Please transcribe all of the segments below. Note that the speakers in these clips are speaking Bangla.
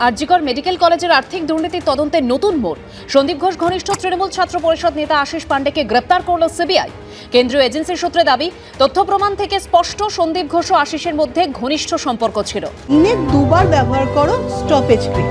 আরজিকর মেডিকেল কলেজের আর্থিক দুর্নীতির তদন্তে নতুন মোড়। সন্দীপ ঘোষ ঘনিষ্ঠ তৃণমূল ছাত্র পরিষদ নেতা আশিস পান্ডেকে গ্রেপ্তার করল সিবিআই। কেন্দ্রীয় এজেন্সির সূত্রে দাবি, তথ্য প্রমাণ থেকে স্পষ্ট সন্দীপ ঘোষ ও আশিসের মধ্যে ঘনিষ্ঠ সম্পর্ক ছিল। দিনে দুবার ব্যবহার করো স্টপেজ ক্রিম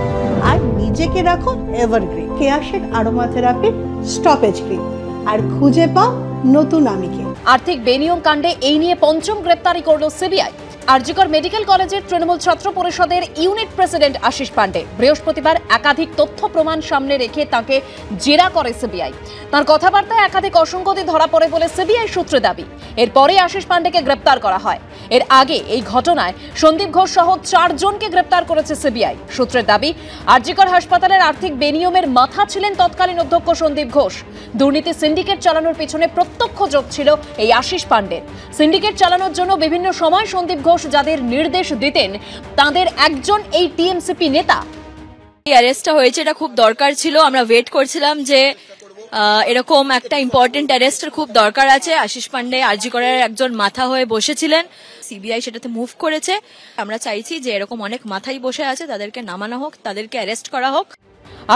আর নিজেকে রাখো evergreen. Keya Seth aromatherapy stop age cream আর খুঁজে পাও নতুন আমিকে। আর্থিক বেনিয়ম কাণ্ডে এই নিয়ে পঞ্চম গ্রেপ্তারি করল সিবিআই। আরজিকর মেডিকেল কলেজের তৃণমূল ছাত্র পরিষদের ইউনিট প্রেসিডেন্ট আশিস পান্ডে বৃহস্পতিবার একাধিক তথ্য প্রমাণ সামনে রেখে তাকে জেরা করে সিবিআই। তার কথাবার্তায় একাধিক অসঙ্গতি ধরা পড়ে বলে সিবিআই সূত্রে দাবি। এরপরে আশিস পান্ডেকে গ্রেপ্তার করা হয়। এর আগে এই ঘটনায় সন্দীপ ঘোষ সহ 4 জনকে গ্রেপ্তার করেছে সিবিআই। সূত্রের দাবি, আরজিকর হাসপাতালের আর্থিক বেনিয়মের মাথা ছিলেন তৎকালীন অধ্যক্ষ সন্দীপ ঘোষ। দুর্নীতি সিন্ডিকেট চালানোর পিছনে প্রত্যক্ষ যোগ ছিল এই আশিস পান্ডের। সিন্ডিকেট চালানোর জন্য বিভিন্ন সময় সন্দীপ ঘোষ যাদের নির্দেশ দিতেন তাদের একজন এই টিএমসিপি নেতা। এই অ্যারেস্টটা হয়েছে, এটা খুব দরকার ছিল। আমরা ওয়েট করছিলাম যে এরকম একটা ইম্পর্টেন্ট অ্যারেস্টের খুব দরকার আছে। আশিস পান্ডে আরজিকরের একজন মাথা হয়ে বসেছিলেন, সিবিআই সেটাতে মুভ করেছে। আমরা চাইছি যে এরকম অনেক মাথাই বসে আছে, তাদেরকে নামানো হোক, তাদেরকে অ্যারেস্ট করা হোক।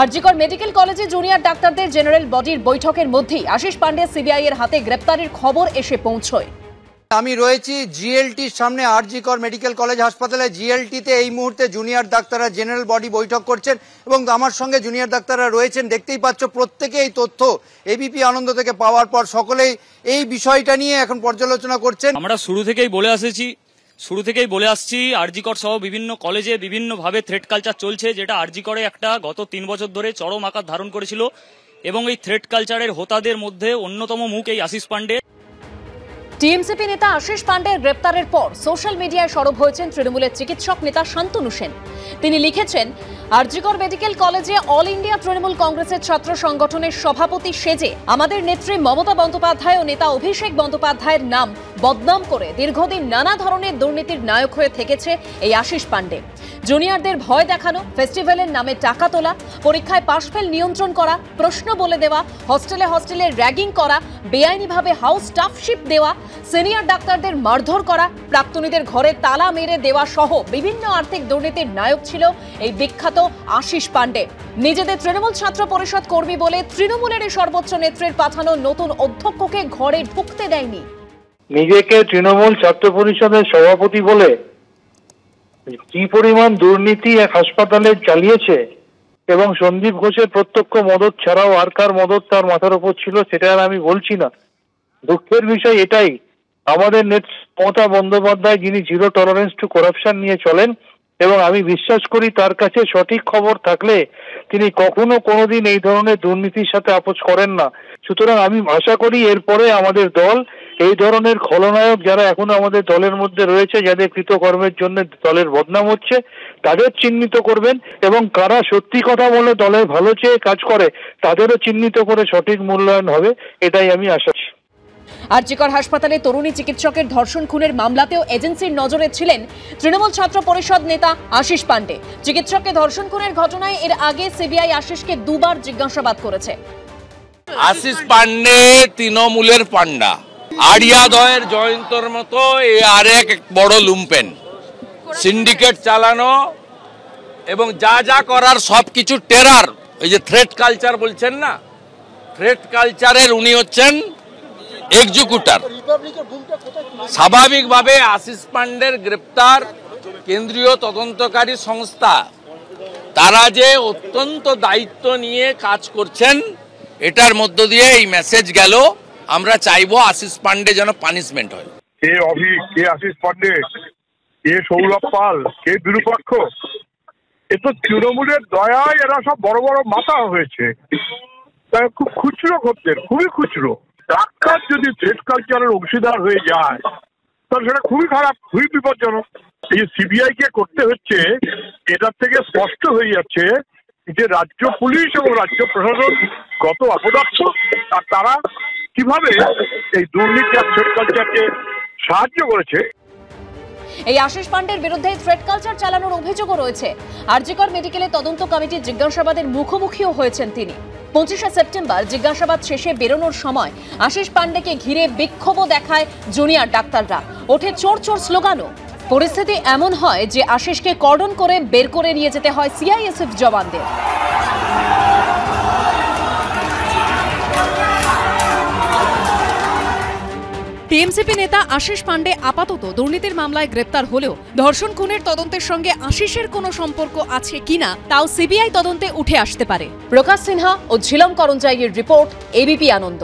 আরজিকর মেডিকেল কলেজে জুনিয়র ডাক্তারদের জেনারেল বডির বৈঠকের মধ্যেই আশিস পান্ডে সিবিআই এর হাতে গ্রেপ্তারির খবর এসে পৌঁছয়। আমি রয়েছি জিএলটির সামনে, আরজিকর মেডিকেল কলেজ হাসপাতালে। জিএলটিতে এই মুহূর্তে জুনিয়র ডাক্তাররা জেনারেল বডি বৈঠক করছেন এবং আমার সঙ্গে জুনিয়র ডাক্তাররা রয়েছেন। দেখতেই পাচ্ছ প্রত্যেকে এই তথ্য এবিপি আনন্দ থেকে পাওয়ার পর সকলেই এই বিষয়টা নিয়ে এখন পর্যালোচনা করছেন। আমরা শুরু থেকেই বলে আসছি আরজিকর সহ বিভিন্ন কলেজে বিভিন্নভাবে থ্রেট কালচার চলছে, যেটা আরজিকরে একটা গত 3 বছর ধরে চরম আকার ধারণ করেছিল এবং এই থ্রেট কালচারের হোতাদের মধ্যে অন্যতম মুখ এই আশিস পান্ডে। টিএমসিপি নেতা আশিস পান্ডের গ্রেপ্তারের পর সোশ্যাল মিডিয়ায় সরব হয়েছেন তৃণমূলের চিকিৎসক নেতা শান্তনু সেন। তিনি লিখেছেন, আরজিকর মেডিকেল কলেজে অল ইন্ডিয়া তৃণমূল কংগ্রেসের ছাত্র সংগঠনের সভাপতি সেজে আমাদের নেত্রী মমতা বন্দ্যোপাধ্যায় ও নেতা অভিষেক বন্দ্যোপাধ্যায়ের নাম বদনাম করে দীর্ঘদিন নানা ধরনের দুর্নীতির নায়ক হয়ে থেকেছে এই আশিস পান্ডে। জুনিয়রদের ভয় দেখানো, ফেস্টিভ্যালের নামে টাকা তোলা, পরীক্ষায় পাশফেল নিয়ন্ত্রণ করা, প্রশ্ন বলে দেওয়া, হস্টেলে র্যাগিং করা, বেআইনিভাবে হাউস স্টাফশিপ দেওয়া, সিনিয়র ডাক্তারদের মারধর করা, প্রাক্তনীদের ঘরে তালা মেরে দেওয়া সহ বিভিন্ন আর্থিক দুর্নীতির নায়ক ছিল এই বিখ্যাত আশিস পান্ডে। নিজেদের তৃণমূল ছাত্র পরিষদ কর্মী বলে তৃণমূলের সর্বোচ্চ নেত্রীর পাঠানো নতুন অধ্যক্ষকে ঘরে ঢুকতে দেয়নি। নিজেকে তৃণমূল ছাত্র পরিষদের সভাপতি বলে কি পরিমাণ দুর্নীতি এক হাসপাতালে চালিয়েছে এবং সন্দীপ ঘোষের প্রত্যক্ষ মদত ছাড়াও আর কার মদত তার মাথার উপর ছিল সেটা আর আমি বলছি না। দুঃখের বিষয় এটাই, আমাদের নেত্রী মমতা বন্দ্যোপাধ্যায় যিনি জিরো টলারেন্স টু করাপশন নিয়ে চলেন এবং আমি বিশ্বাস করি তার কাছে সঠিক খবর থাকলে তিনি কখনো কোনোদিন এই ধরনের দুর্নীতির সাথে আপোষ করেন না। সুতরাং আমি আশা করি এরপরে আমাদের দল এই ধরনের খলনায়ক যারা এখনো আমাদের দলের মধ্যে রয়েছে, যাদের কৃতকর্মের জন্য দলের বদনাম হচ্ছে, তাদের চিহ্নিত করবেন এবং কারা সত্যি কথা বলে দলের ভালো চেয়ে কাজ করে তাদেরও চিহ্নিত করে সঠিক মূল্যায়ন হবে, এটাই আমি আশা করি। আরজিকর হাসপাতালে তরুণী চিকিৎসকের ধর্ষণ খুনের মামলাতেও এজেন্সির নজরে ছিলেন তৃণমূল ছাত্র পরিষদ নেতা আশিস পান্ডে। চিকিৎসককে ধর্ষণ খুনের ঘটনায় এর আগে সিবিআই আশিসকে 2 বার জিজ্ঞাসাবাদ করেছে। আশিস পান্ডে তৃণমূলের পান্ডা, আড়িয়াদয়ের জয়ন্তর মতো আরেক বড় লুম্পেন, সিন্ডিকেট চালানো এবং যা করার সবকিছু টেরার। ওই যে থ্রেট কালচার বলছেন না, থ্রেট কালচারের উনি হচ্ছেন এক্সিকিউটর। স্বাভাবিকভাবে আশিস পান্ডের গ্রেপ্তার কেন্দ্রীয় তদন্তকারী সংস্থা, তারা যে অত্যন্ত দায়িত্ব নিয়ে কাজ করছেন এটার মধ্য দিয়ে এই মেসেজ গেল। আমরা চাইবো আশিস পান্ডে যেন পানিশমেন্ট হয়। কে অভিক, কে আশিস পান্ডে, কে সৌরভ পাল, কে বিরূপাক্ষ, এ তো তৃণমূলের দয়ায় এরা সব বড় বড় মাথা হয়েছে। খুব খুচরো করতেন, খুবই খুচরো। ডাক্তার যদি থ্রেট কালচারের অংশীদার হয়ে যায় তাহলে সেটা খুবই খারাপ, খুবই বিপজ্জনক। এই সিবিআই কে করতে হচ্ছে, এটার থেকে স্পষ্ট হয়ে যাচ্ছে যে রাজ্য পুলিশ এবং রাজ্য প্রশাসন কত অপদার্থ আর তারা কিভাবে এই দুর্নীতি আর থ্রেট কালচারকে সাহায্য করেছে। এই আশিস পান্ডের বিরুদ্ধে থ্রেট কালচার চালানোর অভিযোগও রয়েছে। আরজিকর মেডিকেলের তদন্ত কমিটির জিজ্ঞাসাবাদের মুখোমুখিও হয়েছেন তিনি। 25শে সেপ্টেম্বর জিজ্ঞাসাবাদ শেষে বেরোনোর সময় আশিস পান্ডেকে ঘিরে বিক্ষোভও দেখায় জুনিয়র ডাক্তাররা, ওঠে চোর চোর স্লোগানও। পরিস্থিতি এমন হয় যে আশিসকে কর্ডন করে বের করে নিয়ে যেতে হয় সিআইএসএফ জওয়ানদের। টিএমসিপি নেতা আশিস পান্ডে আপাতত দুর্নীতির মামলায় গ্রেপ্তার হলেও ধর্ষণ খুনের তদন্তের সঙ্গে আশিসের কোনো সম্পর্ক আছে কিনা তাও সিবিআই তদন্তে উঠে আসতে পারে। প্রকাশ সিনহা ও ঝিলম করঞ্জাইয়ের রিপোর্ট, এবিপি আনন্দ।